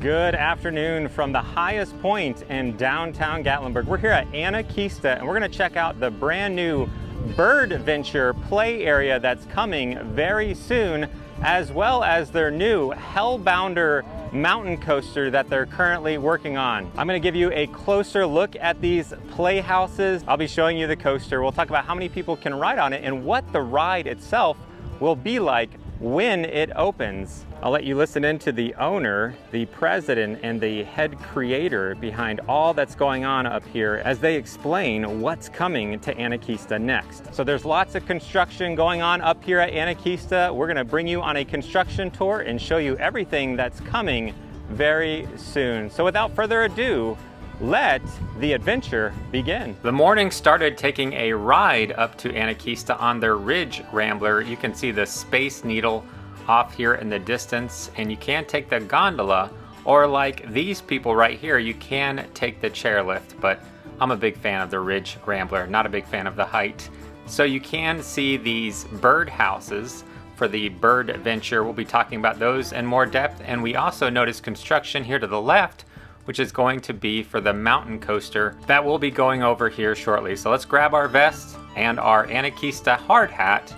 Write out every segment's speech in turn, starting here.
Good afternoon from the highest point in downtown Gatlinburg. We're here at Anakeesta and we're going to check out the brand new BirdVenture play area that's coming very soon, as well as their new Hellbender Mountain Coaster that they're currently working on. I'm going to give you a closer look at these playhouses. I'll be showing you the coaster. We'll talk about how many people can ride on it and what the ride itself will be like when it opens. I'll let you listen in to the owner, the president, and the head creator behind all that's going on up here as they explain what's coming to Anakeesta next. So there's lots of construction going on up here at Anakeesta. We're gonna bring you on a construction tour and show you everything that's coming very soon. So without further ado, let the adventure begin. The morning started taking a ride up to Anakeesta on their Ridge Rambler. You can see the Space Needle off here in the distance, and you can take the gondola, or like these people right here, you can take the chairlift, but I'm a big fan of the Ridge Rambler, not a big fan of the height. So you can see these bird houses for the BirdVenture. We'll be talking about those in more depth, and we also noticed construction here to the left, which is going to be for the mountain coaster that will be going over here shortly. So let's grab our vest and our Anakeesta hard hat,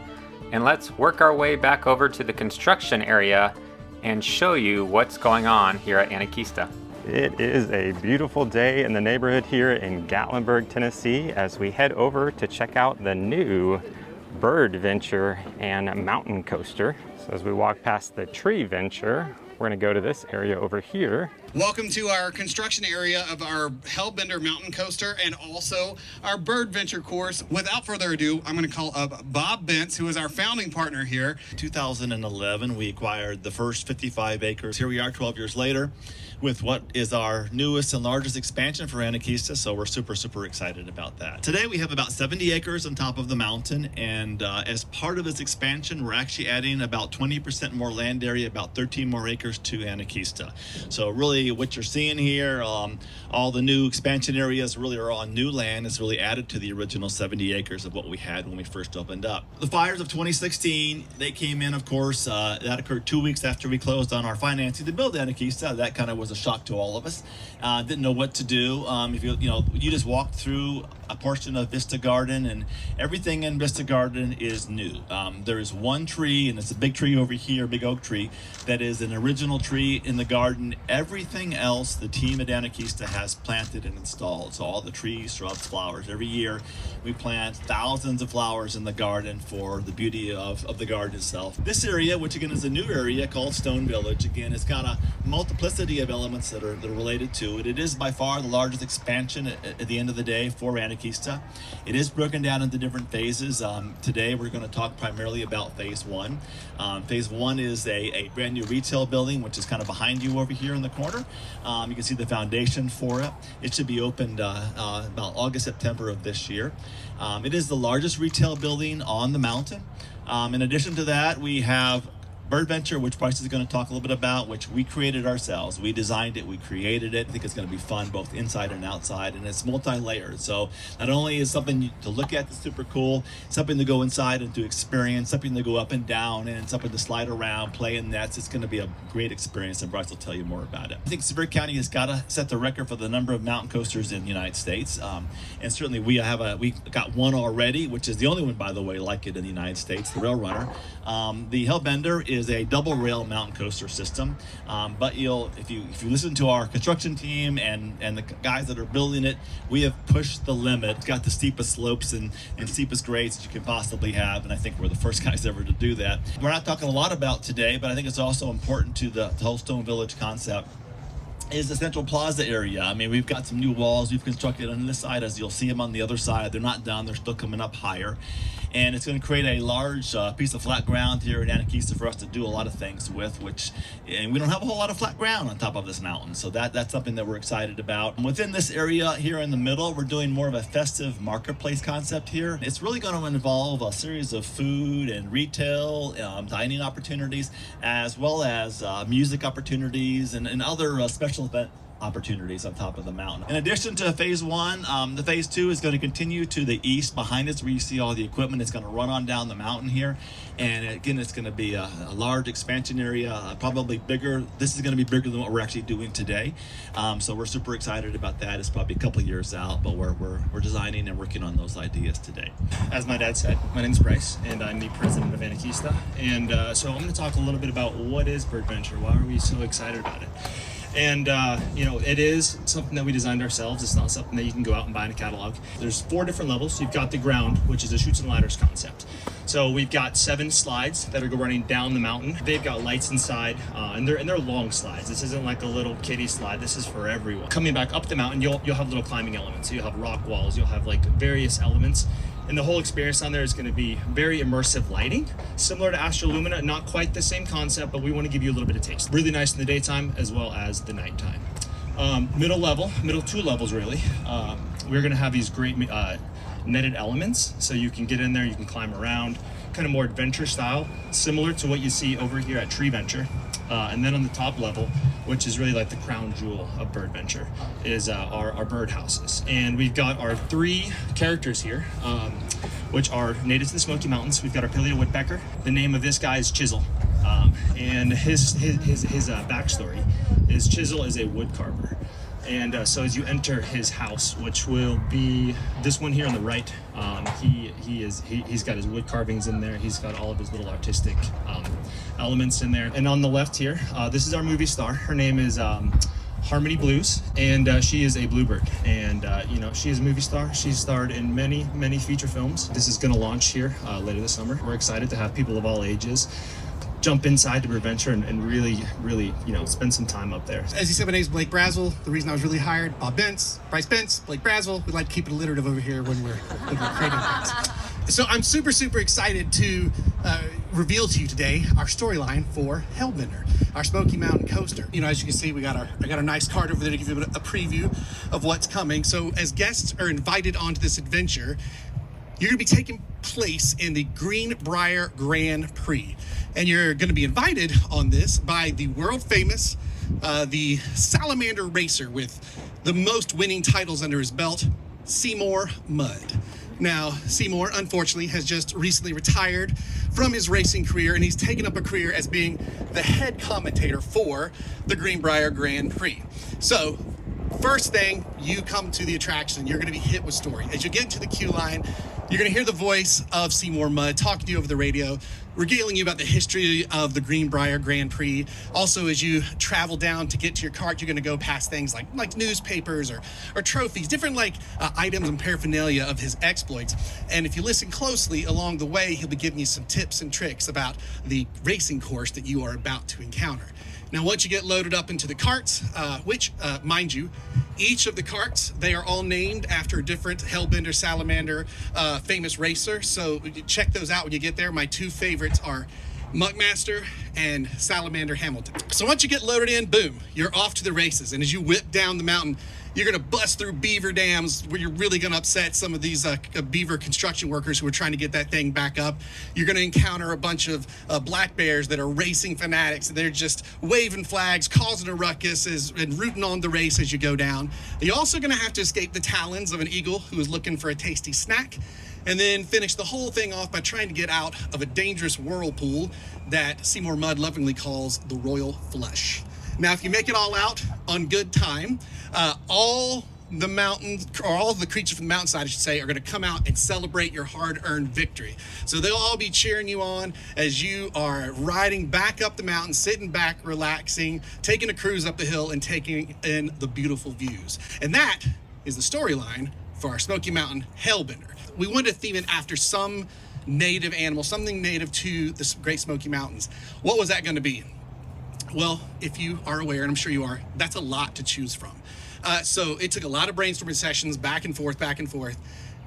and let's work our way back over to the construction area and show you what's going on here at Anakeesta. It is a beautiful day in the neighborhood here in Gatlinburg, Tennessee, as we head over to check out the new BirdVenture and mountain coaster. So as we walk past the Tree Venture, we're gonna go to this area over here. Welcome to our construction area of our Hellbender Mountain Coaster and also our BirdVenture course. Without further ado, I'm going to call up Bob Bentz, who is our founding partner here. 2011, we acquired the first 55 acres. Here we are 12 years later with what is our newest and largest expansion for Anakeesta, so we're super excited about that. Today we have about 70 acres on top of the mountain, and as part of this expansion, we're actually adding about 20% more land area, about 13 more acres to Anakeesta. So really what you're seeing here, all the new expansion areas really are on new land. It's really added to the original 70 acres of what we had when we first opened up. The fires of 2016, they came in, of course, that occurred 2 weeks after we closed on our financing to build Anakeesta. That kind of was a shock to all of us. Didn't know what to do. If you just walked through a portion of Vista Garden, and everything in Vista Garden is new. There is one tree, and it's a big tree over here, big oak tree, that is an original tree in the garden. Everything else the team at Anakeesta has planted and installed. So all the trees, shrubs, flowers. Every year we plant thousands of flowers in the garden for the beauty of the garden itself. This area, which again is a new area called Stone Village, again, it's got a multiplicity of elements that are related to it. It is by far the largest expansion at the end of the day for Anakeesta. It is broken down into different phases. Today we're going to talk primarily about phase one. Phase one is a brand new retail building, which is kind of behind you over here in the corner. You can see the foundation for it. It should be opened about August, September of this year. It is the largest retail building on the mountain. In addition to that, we have BirdVenture, which Bryce is going to talk a little bit about, which we created ourselves. We designed it, we created it. I think it's going to be fun both inside and outside, and it's multi-layered. So not only is something to look at that's super cool, something to go inside and to experience, something to go up and down, and something to slide around, play in nets. It's going to be a great experience, and Bryce will tell you more about it. I think Sevierville County has got to set the record for the number of mountain coasters in the United States, and certainly we got one already, which is the only one, by the way, like it in the United States, the Rail Runner. The Hellbender is a double rail mountain coaster system, but if you listen to our construction team and the guys that are building it, we have pushed the limit. It's got the steepest slopes and steepest grades that you can possibly have, and I think we're the first guys ever to do that. We're not talking a lot about today, but I think it's also important to the whole Stone Village concept, is the Central Plaza area. I mean, we've got some new walls we've constructed on this side, as you'll see them on the other side. They're not done, they're still coming up higher. And it's going to create a large piece of flat ground here at Anakeesta for us to do a lot of things with, and we don't have a whole lot of flat ground on top of this mountain. So that's something that we're excited about. And within this area here in the middle, we're doing more of a festive marketplace concept here. It's really going to involve a series of food and retail, dining opportunities, as well as music opportunities and other special event opportunities on top of the mountain. In addition to phase one, the phase two is going to continue to the east behind us, where you see all the equipment. It's going to run on down the mountain here, and again, it's going to be a large expansion area, probably bigger. This is going to be bigger than what we're actually doing today, so we're super excited about that. It's probably a couple of years out, but we're designing and working on those ideas today. As my dad said, my name's Bryce, and I'm the president of Anakeesta. And so I'm going to talk a little bit about what is BirdVenture. Why are we so excited about it? And you know, it is something that we designed ourselves. It's not something that you can go out and buy in a catalog. There's 4 different levels. You've got the ground, which is a chutes and ladders concept. So we've got 7 slides that are running down the mountain. They've got lights inside, and they're long slides. This isn't like a little kiddie slide. This is for everyone. Coming back up the mountain, you'll have little climbing elements. So you'll have rock walls. You'll have like various elements. And the whole experience on there is going to be very immersive lighting, similar to Astrolumina. Not quite the same concept, but we want to give you a little bit of taste. Really nice in the daytime as well as the nighttime. Middle 2 levels really. We're going to have these great netted elements, so you can get in there, you can climb around, kind of more adventure style, similar to what you see over here at TreeVenture. And then on the top level, which is really like the crown jewel of BirdVenture, is our bird houses. And we've got our 3 characters here, which are native to the Smoky Mountains. We've got our Pileo woodpecker. The name of this guy is Chisel, and his backstory is Chisel is a wood carver. And so as you enter his house, which will be this one here on the right, he's got his wood carvings in there. He's got all of his little artistic elements in there. And on the left here, this is our movie star. Her name is Harmony Blues, and she is a bluebird. And you know, she is a movie star. She's starred in many feature films. This is going to launch here later this summer. We're excited to have people of all ages jump inside to BirdVenture and really, you know, spend some time up there. As you said, my name is Blake Brazel. The reason I was really hired, Bob Bence, Bryce Bence, Blake Brazel. We like to keep it alliterative over here when we're creating things. So I'm super excited to reveal to you today our storyline for Hellbender, our Smoky Mountain Coaster. You know, as you can see, I got a nice card over there to give you a preview of what's coming. So as guests are invited onto this adventure, you're going to be taking place in the Greenbrier Grand Prix. And you're going to be invited on this by the world famous, the salamander racer with the most winning titles under his belt, Seymour Mudd. Now, Seymour, unfortunately, has just recently retired from his racing career, and he's taken up a career as being the head commentator for the Greenbrier Grand Prix. So, first thing, you come to the attraction, you're going to be hit with story. As you get into the queue line, you're going to hear the voice of Seymour Mudd talking to you over the radio, regaling you about the history of the Greenbrier Grand Prix. Also, as you travel down to get to your cart, you're going to go past things like newspapers or trophies, different items and paraphernalia of his exploits. And if you listen closely along the way, he'll be giving you some tips and tricks about the racing course that you are about to encounter. Now, once you get loaded up into the carts, which, mind you, each of the carts, they are all named after a different Hellbender salamander famous racer. So check those out when you get there. My 2 favorites are Muckmaster and Salamander Hamilton. So once you get loaded in, boom, you're off to the races. And as you whip down the mountain, you're going to bust through beaver dams where you're really going to upset some of these beaver construction workers who are trying to get that thing back up. You're going to encounter a bunch of black bears that are racing fanatics. They're just waving flags, causing a ruckus and rooting on the race as you go down. You're also going to have to escape the talons of an eagle who is looking for a tasty snack, and then finish the whole thing off by trying to get out of a dangerous whirlpool that Seymour Mudd lovingly calls the Royal Flush. Now, if you make it all out on good time, all the mountains, or all of the creatures from the mountainside, I should say, are going to come out and celebrate your hard-earned victory. So they'll all be cheering you on as you are riding back up the mountain, sitting back, relaxing, taking a cruise up the hill, and taking in the beautiful views. And that is the storyline for our Smoky Mountain Hellbender. We wanted to theme it after some native animal, something native to the Great Smoky Mountains. What was that going to be? Well, if you are aware, and I'm sure you are, that's a lot to choose from. So it took a lot of brainstorming sessions, back and forth,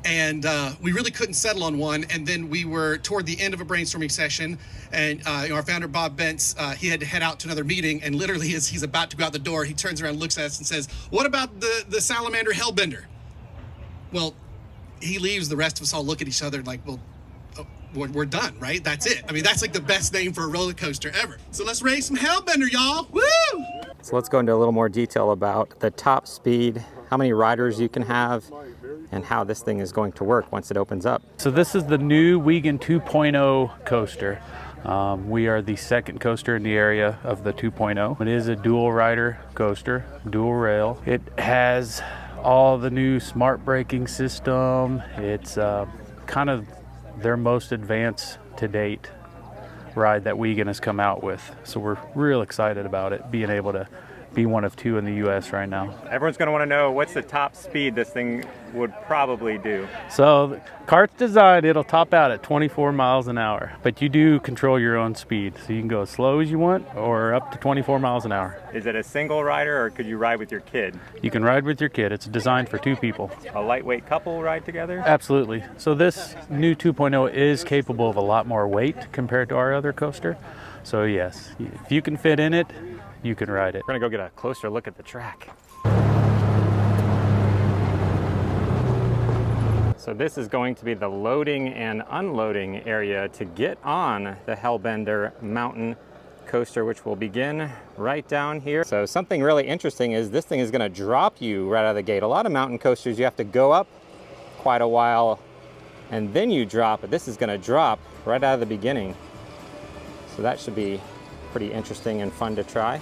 and we really couldn't settle on one. And then we were toward the end of a brainstorming session, and our founder, Bob Bence, he had to head out to another meeting, and literally as he's about to go out the door, he turns around, looks at us, and says, "What about the salamander Hellbender?" Well, he leaves, the rest of us all look at each other like, well, we're done, right? That's it. I mean, that's like the best name for a roller coaster ever. So let's race some Hellbender, y'all. Woo! So let's go into a little more detail about the top speed, how many riders you can have, and how this thing is going to work once it opens up. So this is the new Wiegand 2.0 coaster. We are the second coaster in the area of the 2.0. It is a dual rider coaster, dual rail. It has all the new smart braking system. It's kind of their most advanced to date ride that Wiegand has come out with. So we're real excited about it, being able to be one of two in the US right now. Everyone's going to want to know what's the top speed this thing would probably do. So the cart's designed, it'll top out at 24 miles an hour, but you do control your own speed. So you can go as slow as you want or up to 24 miles an hour. Is it a single rider or could you ride with your kid? You can ride with your kid. It's designed for two people. A lightweight couple ride together? Absolutely. So this new 2.0 is capable of a lot more weight compared to our other coaster. So yes, if you can fit in it, you can ride it. We're gonna go get a closer look at the track. So this is going to be the loading and unloading area to get on the Hellbender Mountain Coaster, which will begin right down here. So something really interesting is this thing is gonna drop you right out of the gate. A lot of mountain coasters, you have to go up quite a while and then you drop, but this is gonna drop right out of the beginning. So that should be pretty interesting and fun to try.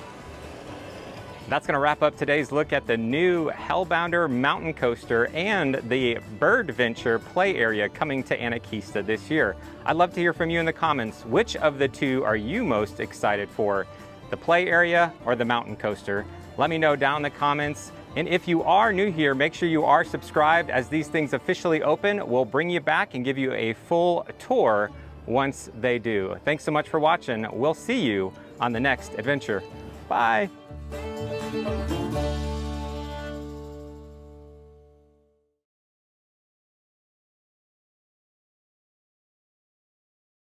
That's going to wrap up today's look at the new Hellbender Mountain Coaster and the BirdVenture play area coming to Anakeesta this year. I'd love to hear from you in the comments. Which of the two are you most excited for? The play area or the mountain coaster? Let me know down in the comments. And if you are new here, make sure you are subscribed. As these things officially open, we'll bring you back and give you a full tour once they do. Thanks so much for watching. We'll see you on the next adventure. Bye.